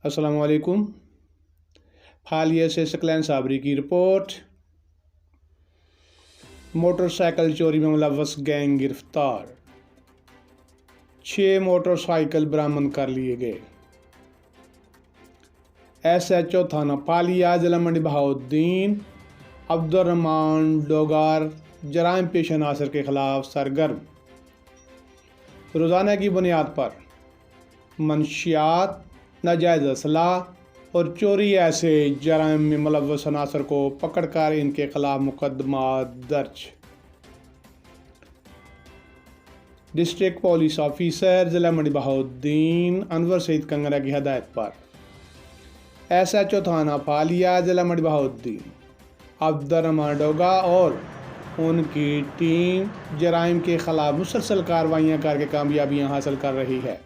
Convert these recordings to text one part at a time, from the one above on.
अस्सलाम वालेकुम। हालिया से सकलैन साबरी की रिपोर्ट। मोटरसाइकिल चोरी में मुलव्वस गैंग गिरफ्तार। 6 मोटरसाइकिल बरामद कर लिए गए। SHO थाना फालिया जिला मंडी बहाउद्दीन अब्दुर्रहमान डोगार जराइम पेश अनासर के खिलाफ सरगर्म। रोज़ाना की बुनियाद पर मंशियात, नाजायज़ असलाह और चोरी ऐसे जराइम में मुलव्वस अनासर को पकड़कर इनके खिलाफ मुकदमा दर्ज। डिस्ट्रिक्ट पुलिस ऑफिसर जिला मंडी बहाउद्दीन अनवर सईद कंगरा की हदायत पर SHO थाना फालिया जिला मंडी बहाउद्दीन अब्दुर्रहमान डोगा और उनकी टीम जराइम के खिलाफ मुसलसल कार्रवाइयाँ करके कामयाबियाँ हासिल कर रही है।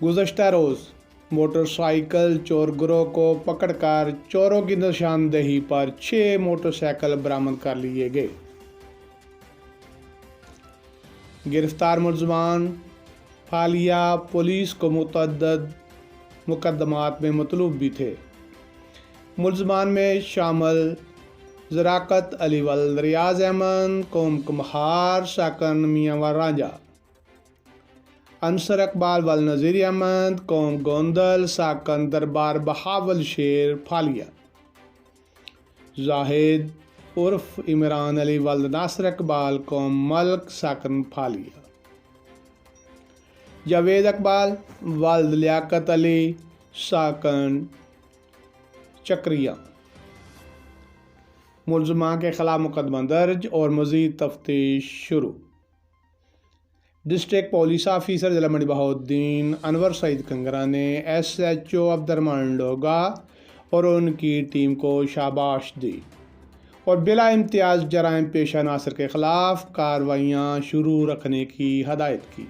गुज़श्ता रोज़ मोटरसाइकिल चोर गिरोह को पकड़कर चोरों की निशानदेही पर 6 मोटरसाइकिल बरामद कर लिए गए। गिरफ्तार मुलज़मान फालिया पुलिस को मुतअद्दिद मुकदमात में मतलूब भी थे। मुलज़मान में शामिल ज़राकत अली वल्द रियाज अहमद कौम कुम्हार साकन मियाँ व राजा, अंसर इकबाल वल नज़ीर अहमद कौम गोंदल साकन दरबार बहावल शेर फालिया, जाहिद उर्फ इमरान अली वल्द नासिर इकबाल कौम मल्क साकन फालिया, जावेद इकबाल वल्द लियाकत अली साकन चक्रिया। मुलज़मान के खिलाफ मुकदमा दर्ज और मज़ीद तफ्तीश शुरू। डिस्ट्रिक्ट पुलिस ऑफिसर जिला मंडी बहाउद्दीन अनवर सईद कंगरा ने SHO अब्दुर्रहमान डोगा और उनकी टीम को शाबाश दी और बिला इम्तियाज़ जराइम पेशा अनासर के खिलाफ कार्रवाइयाँ शुरू रखने की हदायत की।